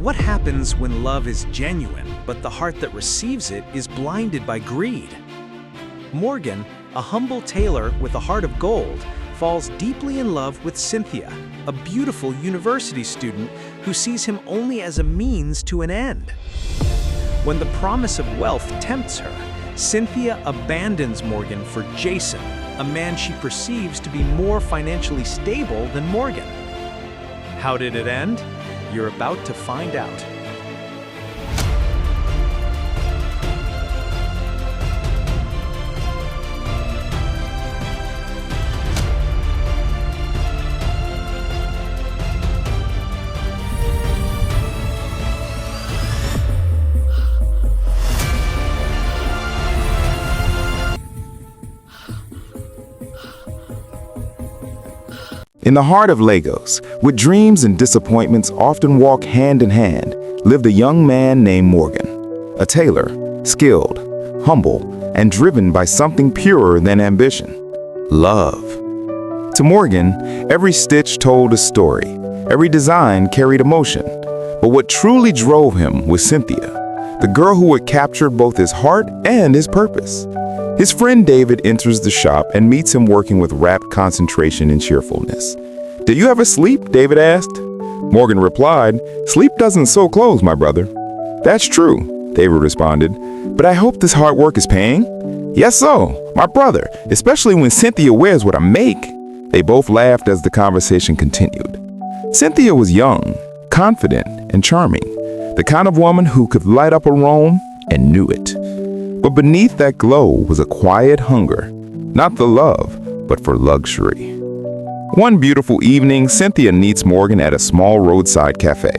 What happens when love is genuine, but the heart that receives it is blinded by greed? Morgan, a humble tailor with a heart of gold, falls deeply in love with Cynthia, a beautiful university student who sees him only as a means to an end. When the promise of wealth tempts her, Cynthia abandons Morgan for Jason, a man she perceives to be more financially stable than Morgan. How did it end? You're about to find out. In the heart of Lagos, where dreams and disappointments often walk hand in hand, lived a young man named Morgan, a tailor, skilled, humble, and driven by something purer than ambition: love. To Morgan, every stitch told a story, every design carried emotion. But what truly drove him was Cynthia, the girl who had captured both his heart and his purpose. His friend David enters the shop and meets him working with rapt concentration and cheerfulness. "Do you ever sleep?" David asked. Morgan replied, "Sleep doesn't sew clothes, my brother." "That's true," David responded, "but I hope this hard work is paying." "Yes, so, my brother, especially when Cynthia wears what I make." They both laughed as the conversation continued. Cynthia was young, confident, and charming, the kind of woman who could light up a room and knew it. But beneath that glow was a quiet hunger, not for love, but for luxury. One beautiful evening, Cynthia meets Morgan at a small roadside cafe.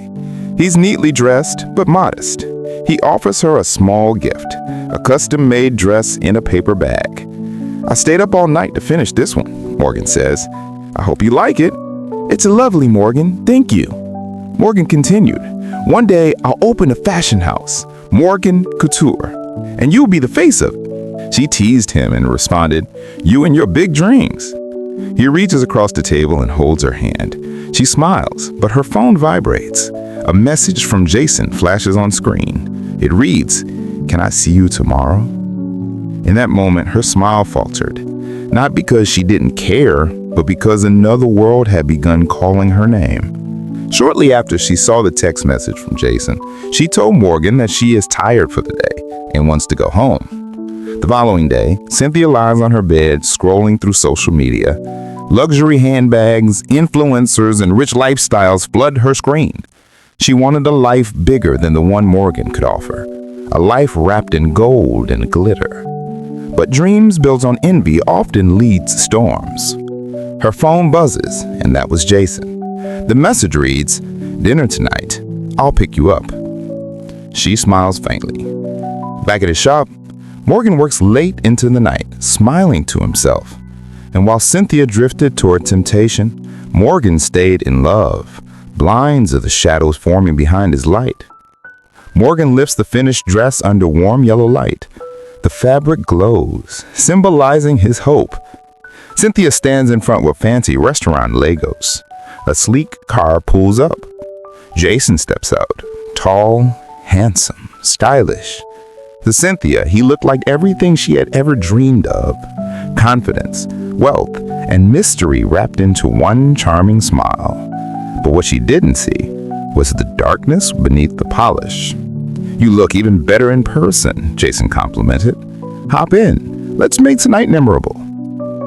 He's neatly dressed, but modest. He offers her a small gift, a custom-made dress in a paper bag. "I stayed up all night to finish this one," Morgan says. "I hope you like it." "It's lovely, Morgan. Thank you." Morgan continued, "One day I'll open a fashion house, Morgan Couture, and you'll be the face of it." She teased him and responded, "You and your big dreams." He reaches across the table and holds her hand. She smiles, but her phone vibrates. A message from Jason flashes on screen. It reads, "Can I see you tomorrow?" In that moment, her smile faltered, not because she didn't care, but because another world had begun calling her name. Shortly after she saw the text message from Jason, she told Morgan that she is tired for the day and wants to go home. The following day, Cynthia lies on her bed scrolling through social media. Luxury handbags, influencers, and rich lifestyles flood her screen. She wanted a life bigger than the one Morgan could offer, a life wrapped in gold and glitter. But dreams built on envy often lead to storms. Her phone buzzes, and that was Jason. The message reads, "Dinner tonight. I'll pick you up." She smiles faintly. Back at his shop, Morgan works late into the night, smiling to himself. And while Cynthia drifted toward temptation, Morgan stayed in love, blind to the shadows forming behind his light. Morgan lifts the finished dress under warm yellow light. The fabric glows, symbolizing his hope. Cynthia stands in front of a fancy restaurant in Lagos. A sleek car pulls up. Jason steps out, tall, handsome, stylish. To Cynthia, he looked like everything she had ever dreamed of: confidence, wealth, and mystery wrapped into one charming smile. But what she didn't see was the darkness beneath the polish. "You look even better in person," Jason complimented. "Hop in. Let's make tonight memorable."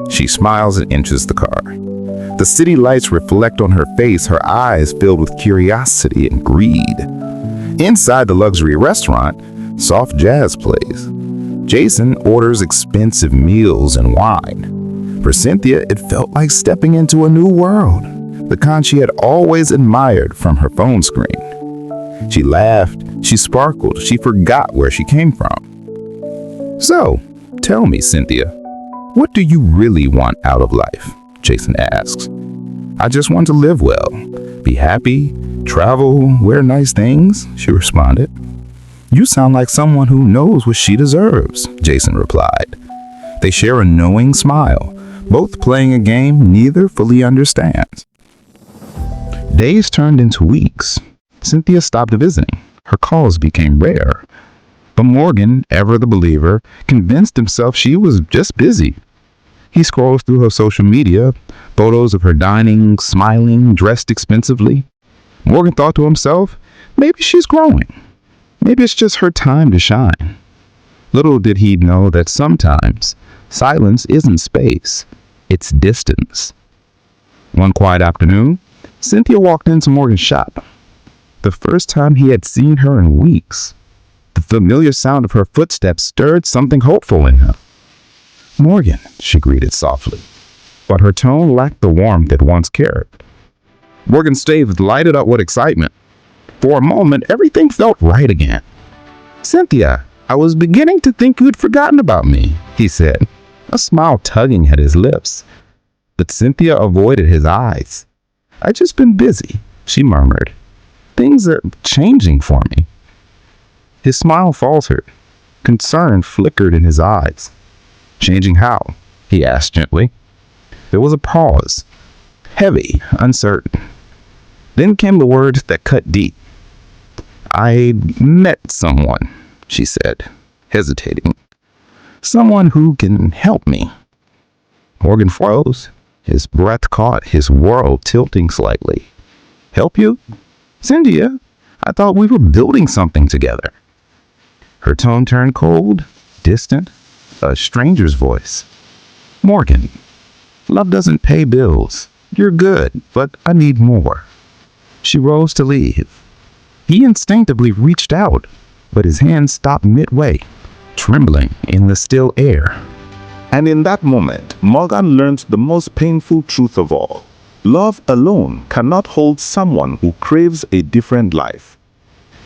She smiles and enters the car. The city lights reflect on her face, her eyes filled with curiosity and greed. Inside the luxury restaurant, soft jazz plays. Jason orders expensive meals and wine. For Cynthia, it felt like stepping into a new world, the kind she had always admired from her phone screen. She laughed, she sparkled, she forgot where she came from. "So, tell me, Cynthia, what do you really want out of life?" Jason asks. "I just want to live well, be happy, travel, wear nice things," she responded. "You sound like someone who knows what she deserves," Jason replied. They share a knowing smile, both playing a game neither fully understands. Days turned into weeks. Cynthia stopped visiting. Her calls became rare. But Morgan, ever the believer, convinced himself she was just busy. He scrolls through her social media, photos of her dining, smiling, dressed expensively. Morgan thought to himself, maybe she's growing. Maybe it's just her time to shine. Little did he know that sometimes silence isn't space, it's distance. One quiet afternoon, Cynthia walked into Morgan's shop. The first time he had seen her in weeks. The familiar sound of her footsteps stirred something hopeful in him. "Morgan," she greeted softly, but her tone lacked the warmth it once carried. Morgan's face lighted up with excitement. For a moment, everything felt right again. "Cynthia, I was beginning to think you'd forgotten about me," he said, a smile tugging at his lips. But Cynthia avoided his eyes. "I've just been busy," she murmured. "Things are changing for me." His smile faltered. Concern flickered in his eyes. "Changing how?" he asked gently. There was a pause, heavy, uncertain. Then came the words that cut deep. "I met someone," she said, hesitating. "Someone who can help me." Morgan froze. His breath caught, his world tilting slightly. "Help you? Cynthia, I thought we were building something together." Her tone turned cold, distant, a stranger's voice. "Morgan, love doesn't pay bills. You're good, but I need more." She rose to leave. He instinctively reached out, but his hand stopped midway, trembling in the still air. And in that moment, Morgan learned the most painful truth of all. Love alone cannot hold someone who craves a different life.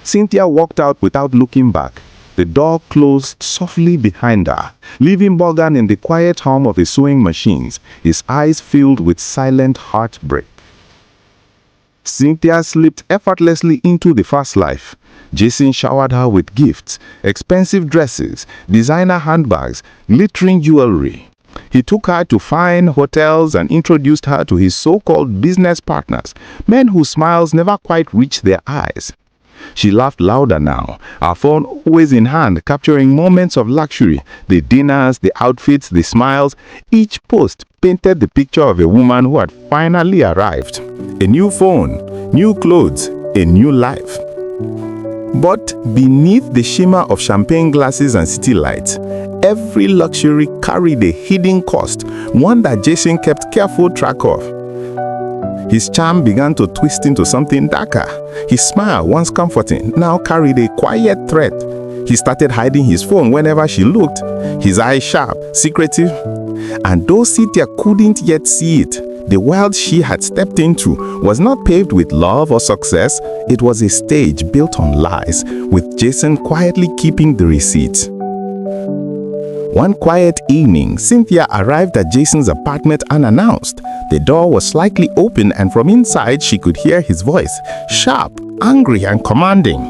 Cynthia walked out without looking back. The door closed softly behind her, leaving Morgan in the quiet hum of the sewing machines, his eyes filled with silent heartbreak. Cynthia slipped effortlessly into the fast life. Jason showered her with gifts, expensive dresses, designer handbags, glittering jewelry. He took her to fine hotels and introduced her to his so-called business partners, men whose smiles never quite reached their eyes. She laughed louder now, her phone always in hand, capturing moments of luxury, the dinners, the outfits, the smiles. Each post painted the picture of a woman who had finally arrived. A new phone, new clothes, a new life. But beneath the shimmer of champagne glasses and city lights, every luxury carried a hidden cost, one that Jason kept careful track of. His charm began to twist into something darker. His smile, once comforting, now carried a quiet threat. He started hiding his phone whenever she looked, his eyes sharp, secretive. And though Cynthia couldn't yet see it, the world she had stepped into was not paved with love or success. It was a stage built on lies, with Jason quietly keeping the receipts. One quiet evening, Cynthia arrived at Jason's apartment unannounced. The door was slightly open and from inside she could hear his voice, sharp, angry and commanding.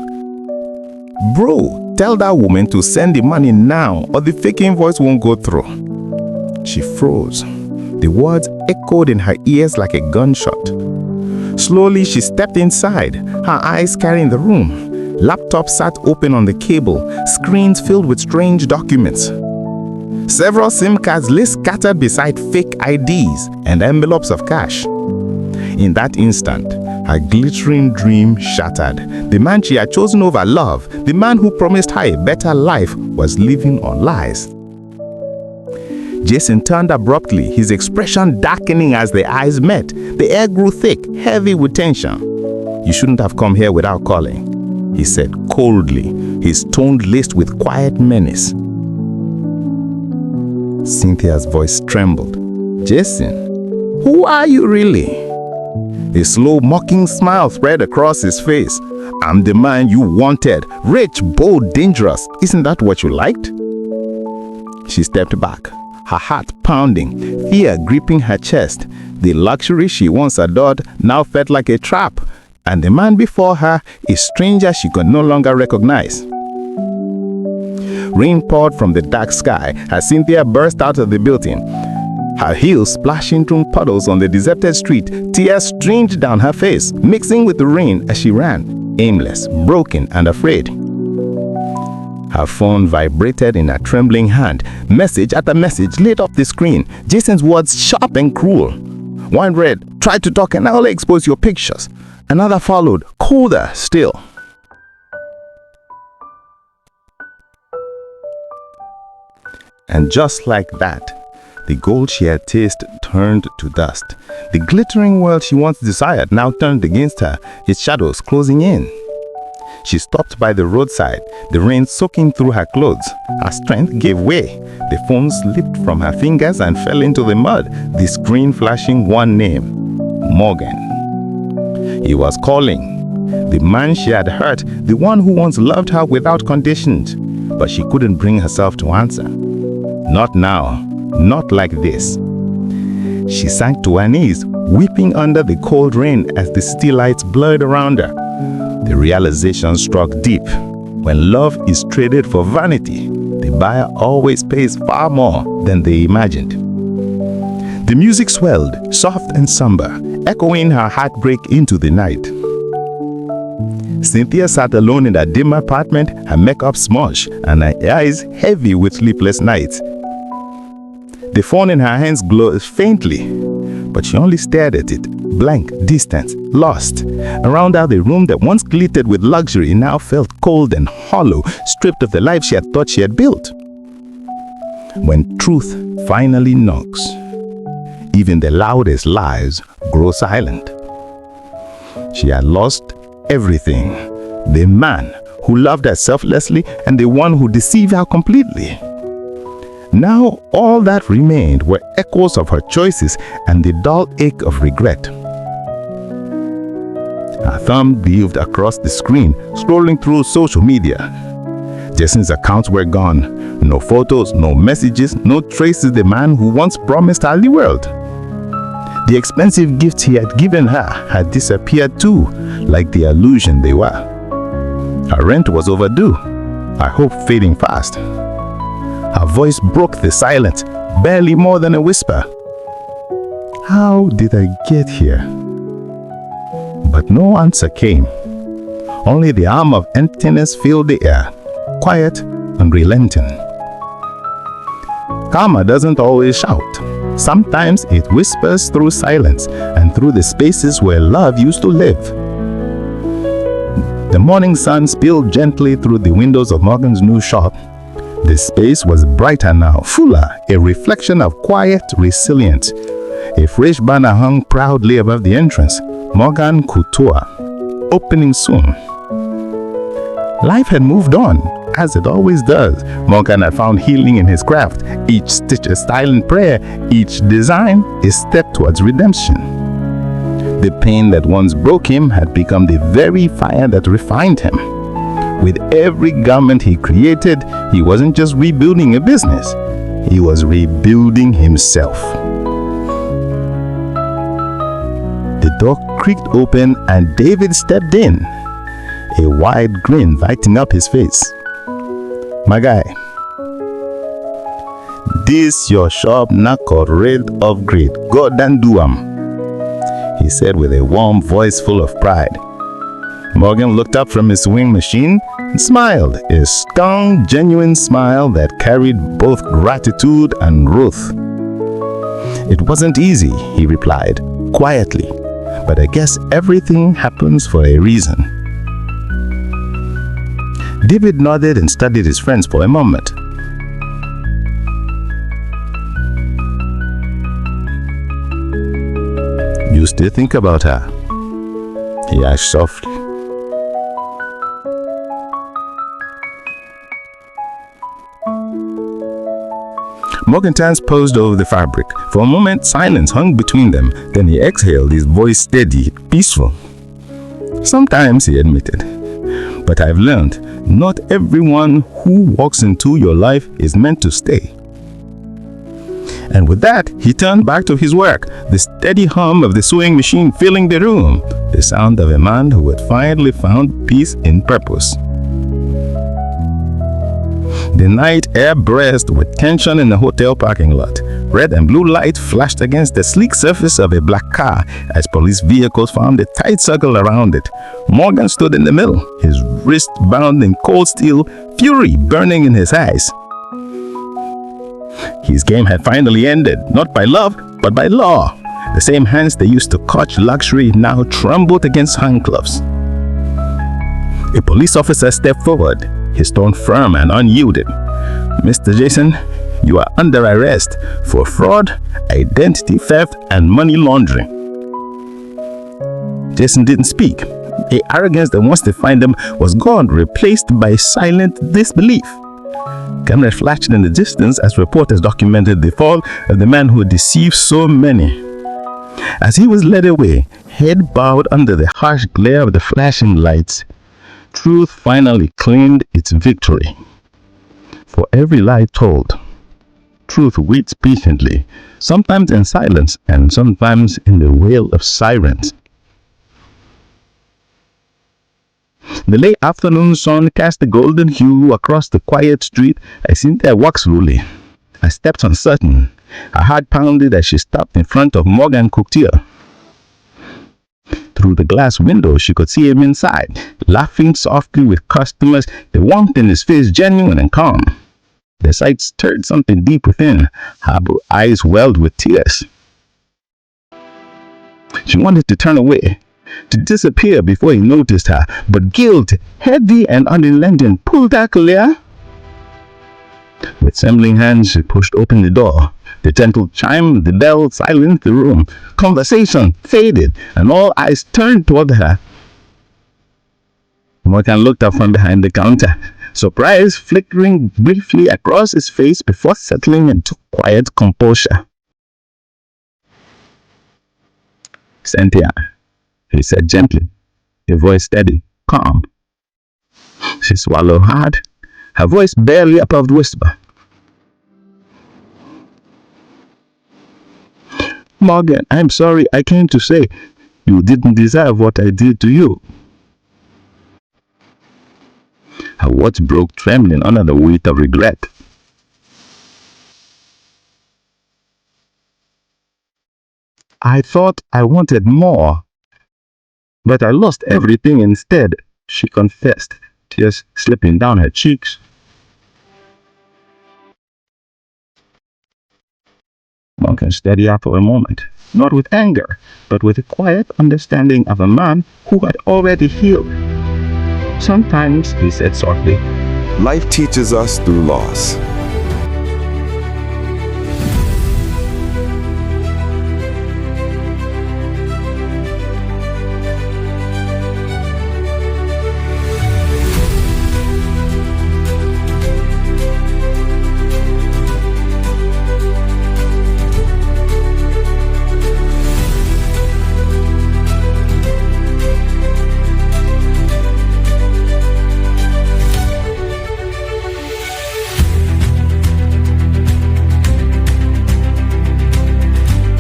"Bro, tell that woman to send the money now or the fake invoice won't go through." She froze. The words echoed in her ears like a gunshot. Slowly she stepped inside, her eyes scanning the room. Laptops sat open on the cable, screens filled with strange documents. Several SIM cards lay scattered beside fake IDs and envelopes of cash. In that instant, her glittering dream shattered. The man she had chosen over love, the man who promised her a better life, was living on lies. Jason turned abruptly, his expression darkening as the eyes met. The air grew thick, heavy with tension. "You shouldn't have come here without calling," he said coldly, his tone laced with quiet menace. Cynthia's voice trembled. "Jason, who are you really?" A slow, mocking smile spread across his face. "I'm the man you wanted. Rich, bold, dangerous. Isn't that what you liked?" She stepped back, her heart pounding, fear gripping her chest. The luxury she once adored now felt like a trap, and the man before her, a stranger she could no longer recognize. Rain poured from the dark sky as Cynthia burst out of the building. Her heels splashing through puddles on the deserted street, tears streamed down her face, mixing with the rain as she ran. aimless, broken, and afraid. Her phone vibrated in a trembling hand. Message after message lit up the screen. Jason's words sharp and cruel. One read, "Try to talk and I'll expose your pictures." Another followed, colder still. And just like that, the gold she had tasted turned to dust. The glittering world she once desired now turned against her, its shadows closing in. She stopped by the roadside, the rain soaking through her clothes. Her strength gave way. The phone slipped from her fingers and fell into the mud, the screen flashing one name, Morgan. He was calling. The man she had hurt, the one who once loved her without conditions. But she couldn't bring herself to answer. Not now, not like this. She sank to her knees, weeping under the cold rain as the city lights blurred around her. The realization struck deep. When love is traded for vanity, the buyer always pays far more than they imagined. The music swelled, soft and somber, echoing her heartbreak into the night. Cynthia sat alone in her dim apartment, her makeup smudged and her eyes heavy with sleepless nights. The phone in her hands glowed faintly, but she only stared at it, blank, distant, lost. Around her, the room that once glittered with luxury now felt cold and hollow, stripped of the life she had thought she had built. When truth finally knocks, even the loudest lies grow silent. She had lost everything. The man who loved her selflessly and the one who deceived her completely. Now all that remained were echoes of her choices and the dull ache of regret. Her thumb weaved across the screen, scrolling through social media. Jason's accounts were gone. No photos, no messages, no traces of the man who once promised her the world. The expensive gifts he had given her had disappeared too, like the illusion they were. Her rent was overdue, her hope fading fast. Her voice broke the silence, barely more than a whisper. How did I get here? But no answer came. Only the arm of emptiness filled the air, quiet, unrelenting. Karma doesn't always shout. Sometimes it whispers through silence and through the spaces where love used to live. The morning sun spilled gently through the windows of Morgan's new shop. The space was brighter now, fuller, a reflection of quiet resilience. A fresh banner hung proudly above the entrance, Morgan Couture, opening soon. Life had moved on, as it always does. Morgan had found healing in his craft. Each stitch a silent prayer, each design a step towards redemption. The pain that once broke him had become the very fire that refined him. With every garment he created, he wasn't just rebuilding a business, he was rebuilding himself. The door creaked open and David stepped in, a wide grin lighting up his face. "My guy, this your shop not red upgrade, God and do he said with a warm voice full of pride. Morgan looked up from his sewing machine and smiled, a strong, genuine smile that carried both gratitude and wrath. "It wasn't easy," he replied, quietly, "but I guess everything happens for a reason." David nodded and studied his friends for a moment. "You still think about her?" he asked softly. Morgan's hands posed over the fabric. For a moment, silence hung between them. Then he exhaled, his voice steady, peaceful. "Sometimes," he admitted, "but I've learned not everyone who walks into your life is meant to stay." And with that, he turned back to his work, the steady hum of the sewing machine filling the room, the sound of a man who had finally found peace in purpose. The night air breathed with tension in the hotel parking lot. Red and blue light flashed against the sleek surface of a black car as police vehicles formed a tight circle around it. Morgan stood in the middle, his wrist bound in cold steel, fury burning in his eyes. His game had finally ended, not by love, but by law. The same hands they used to clutch luxury now trembled against handcuffs. A police officer stepped forward, his tone firm and unyielding. "Mr. Jason, you are under arrest for fraud, identity theft, and money laundering." Jason didn't speak. The arrogance that once defined him was gone, replaced by silent disbelief. Cameras flashed in the distance as reporters documented the fall of the man who deceived so many. As he was led away, head bowed under the harsh glare of the flashing lights, truth finally claimed its victory. For every lie told, truth waits patiently, sometimes in silence and sometimes in the wail of sirens. The late afternoon sun cast a golden hue across the quiet street as Cynthia walked slowly. I stepped uncertain. Her heart pounded as she stopped in front of Morgan Couture. Through the glass window, she could see him inside, laughing softly with customers, the warmth in his face genuine and calm. The sight stirred something deep within. Her eyes welled with tears. She wanted to turn away, to disappear before he noticed her, but guilt, heavy and unrelenting, pulled her clear. With trembling hands, she pushed open the door. The gentle chime of the bell silenced the room. Conversation faded, and all eyes turned toward her. Morgan looked up from behind the counter, surprise flickering briefly across his face before settling into quiet composure. "Cynthia," he said gently, his voice steady, calm. She swallowed hard, her voice barely above the whisper. "Morgan, I'm sorry. I came to say you didn't deserve what I did to you." Her words broke, trembling under the weight of regret. "I thought I wanted more, but I lost everything instead," she confessed, tears slipping down her cheeks. Morgan steadied up for a moment, not with anger, but with a quiet understanding of a man who had already healed. "Sometimes," he said softly, Life teaches us through loss.